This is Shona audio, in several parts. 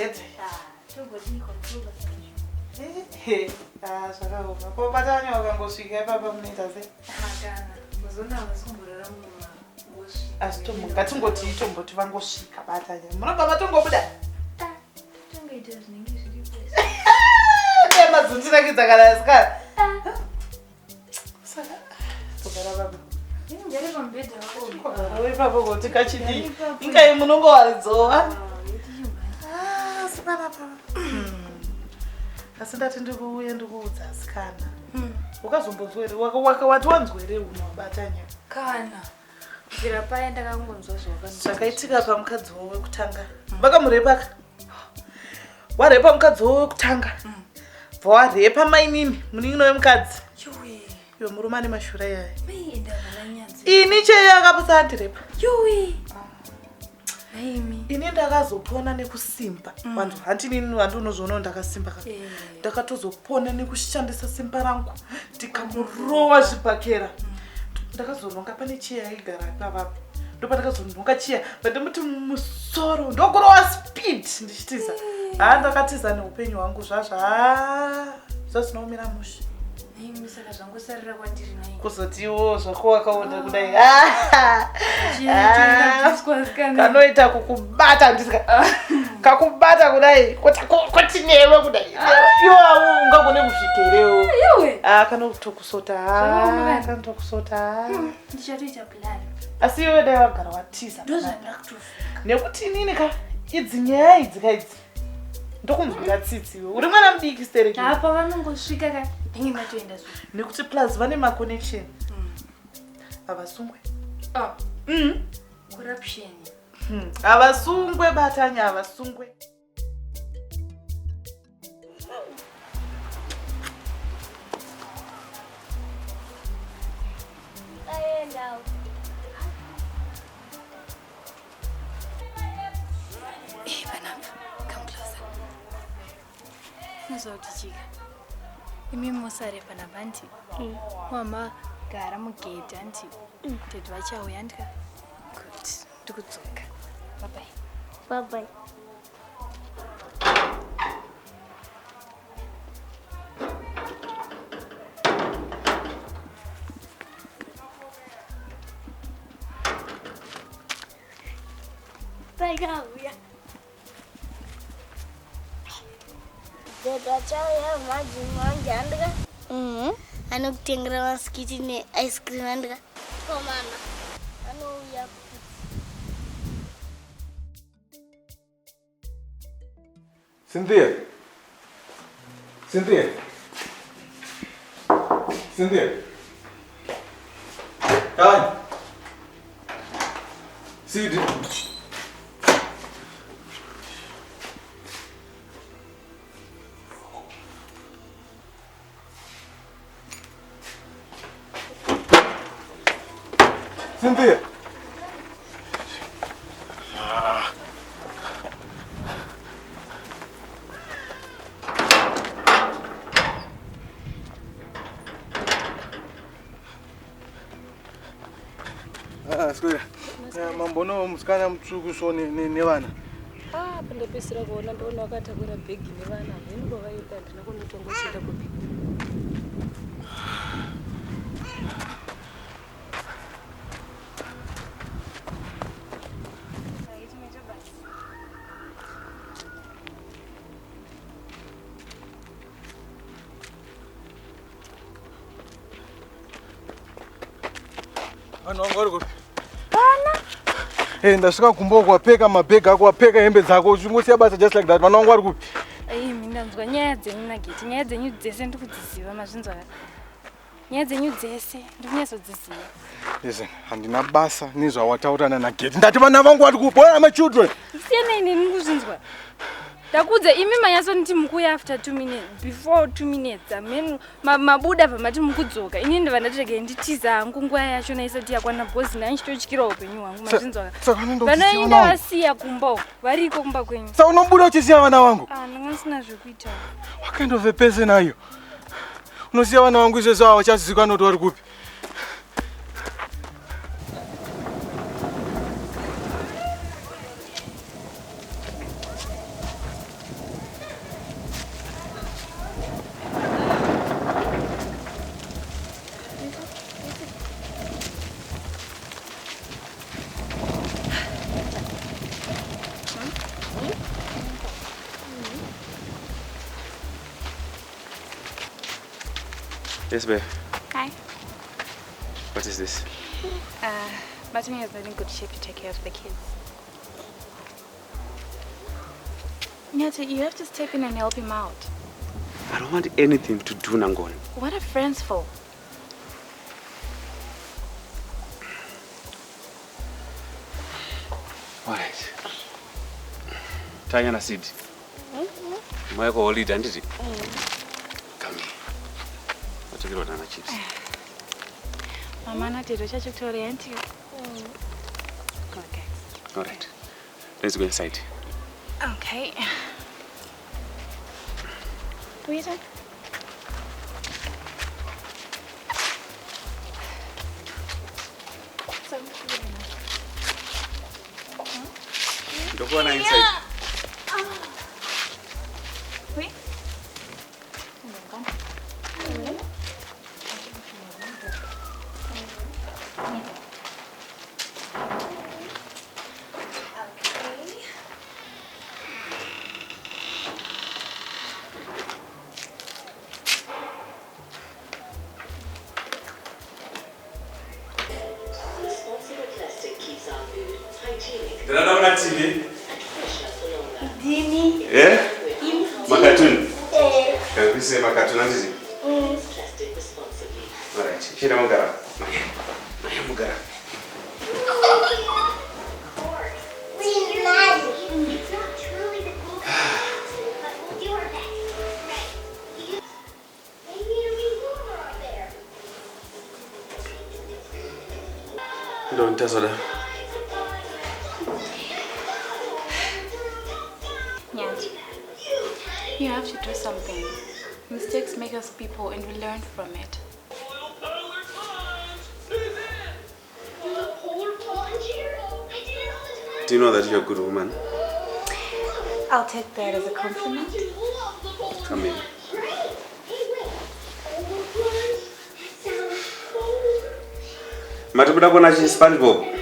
gete. Zvakaoma. Ko batanya wakangosvika ipapa munoita sei? Asi ngatingoti itomboti vangosvika batanya. Munobva matongobuda? Mazundirakidza kana asikana. Saka togara baba. Uri papo kuti kachidii. Ingai munongowaridzowa. Asi ndati ndikuuya ndikuudza asikana. Ukazombozwere wati wanzwere unobatanya. Kana. Kubvira paya ndakangonzwa zvakaitika pamukadzi wowe kutanga. Vakamurepaka. Warepa mukadzi wowe kutanga. Warepa mainini munin'ino wemukadzi. Iwe murume ane mashura yaya. Ini cheye akapusa andirepa. Ini ndakazopona nekusimba. Vanhu handinini vandinozvoona ndakasimba kaka. Ndakatozopona nekushandisa simba rangu. Ndikamurowa zvibhakera. Ndakazoronga pane cheya yaigara ipapapo. Ndopandakazoronga cheya pandamuti musoro ndokurowa speed ndichitiza. Ndakatiza neupenyu hwangu zvazvinoumira mushe. Saka zvangosarira kwandiri nai. Kuzotiwo zvako wakaona kudai. Kanoita kukubata ndisika. Kakubata kudai. Kuti newe kudai. Iwe ungagone kuzvikerewo. Kanotokusota. Kanotokusota. Ndichatoita plan. Asi iwe dai wagara watiza. Ndozvandakutofika. Nekuti inini ka idzi nyaya idzi kaidzi. Ndokunzwira tsitsi iwe. Uri mwana mudiki stereki. Apa vanongosvika ka ndinge ndatoenda zvo. Nekuti plus vane ma connection. Avasungwe. Corruption. Avasungwe batanya avasungwe. Chica. Imi musare pana banti. Mama gara mugate anti. Tete vachauya ndika. Good. Ndikudzoka. Bye bye. Bye bye. Takauya. Ndachauya maji manje andika. Anokutengera masikiti ne ice cream andika. Komana. Anouya. Cynthia. Kai. Sid. Cynthia. Skwera. Mambo no musikana mutsvuku so nevana. Pandapesira kuona ndoona wakatakura bhegi nevana. Hino kwavaita ndina kunotongochenda kupi. Vanhu vangu vari kupi? Ndasvika kumba kuwapeka mabhegi ako wapeka hembe dzako uchingosiya basa just like that. Vanhu vangu vari kupi? Ndanzwa nyaya dzenyu nageti. Nyaya dzenyu dzese ndikudziziva mazvinzwa. Nyaya dzenyu dzese ndikunyasodziziva. Listen, handina basa nezvawataurana nageti. Ndati vana vangu vari kupi? Where are my children? Siyana nini ndikuzvinzwa. Ndakudza imi manyasoniti mukuya after 2 minutes, before 2 minutes. Amen mabuda pamati mukudzoka. Ini ndava ndatirege nditiza hangu nguva yacho naisati yakwana bhozi nanchitotyira upenyu hwangu mazvinzwa. Vanoenda vasiya kumba variko kumba kwenyu. Saka unobuda uchisiya vana vangu? Ndanga sina zvekuita. What kind of a person are you? Unosiya vana vangu izvezvo havachazivikanwa kuti vari kupi? Yes, babe. Hi. What is this? Matumi is not in good shape to take care of the kids. Nyati, you have to step in and help him out. I don't want anything to do, Nangon. What are friends for? All right. Tanya na Sid. Mweko holiday, didn't it? Come here. What's your banana chips? Mama, na tiro chacho kutori auntie. Okay. All right. Let's go inside. Okay. Wait a Don't go inside. Wait. TV? Dini. Yeah? Makatun? Can we say makatun and Dini? Alright, Shira Mugara. Maya Mugara. Don't tell her. You have to do something. Mistakes make us people and we learn from it. Do you know that you're a good woman? I'll take that as a compliment. Come in. Matubuda kona chi SpongeBob.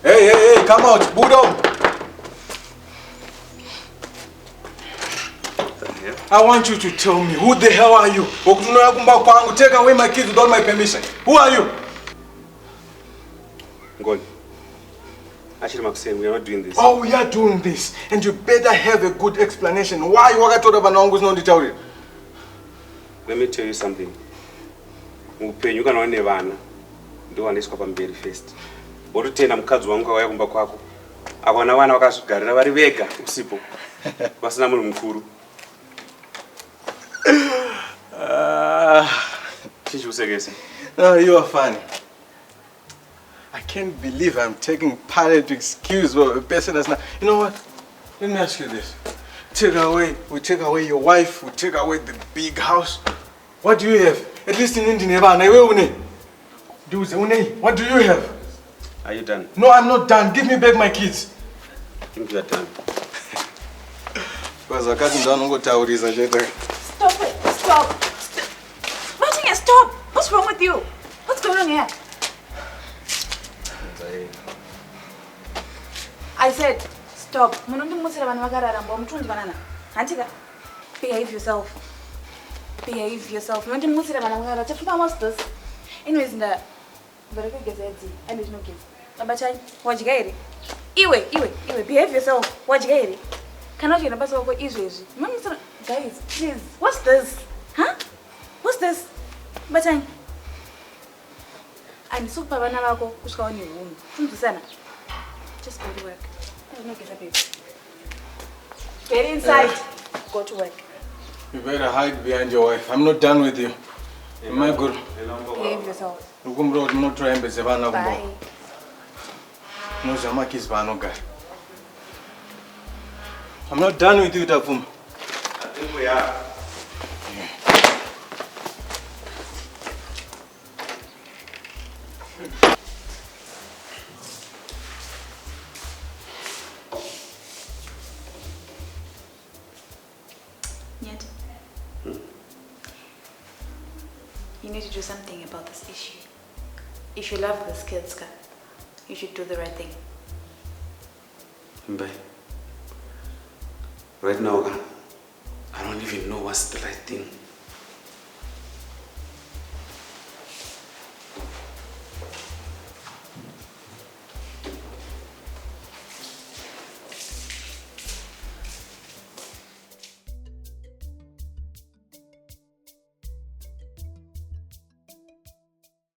Hey, come out, Budom. I want you to tell me, who the hell are you? Take away my kids without my permission. Who are you? Go on. Actually, I'm saying we are not doing this. Oh, we are doing this. And you better have a good explanation. Why you are told about Nongus not to tell you? Let me tell you something. You can only one. Do one is called very first. Or tena mkazi wangu kwa kumba kwako. Akona wana wakasugarira bari vega usipo. Basina muri mukuru. No, you are funny. I can't believe I'm taking part to excuse a person that's not. You know what? Let me ask you this. We take away your wife, we take away the big house. What do you have? At least in India, what do you have? Are you done? No, I'm not done. Give me back my kids. I think you are done. Stop it. Stop. Martin, stop. What's wrong with you? What's going on here? I said, stop. Behave yourself. Behave yourself. What's this? Anyways, I need no kids. Iwe, behave yourself. Cannot you never go easy. Guys, please. What's this? Huh? What's this? Bachai. I'm so pavana wako kushika wani wunu. Just go to work. No get up. Get inside. Go to work. You better hide behind your wife. I'm not done with you. Am I good? Behave yourself. Bye. I'm not done with you, Tafum. I think we are. Yet. You need to do something about this issue. If you love this kids, you should do the right thing. Bye. Right now, I don't even know what's the right thing.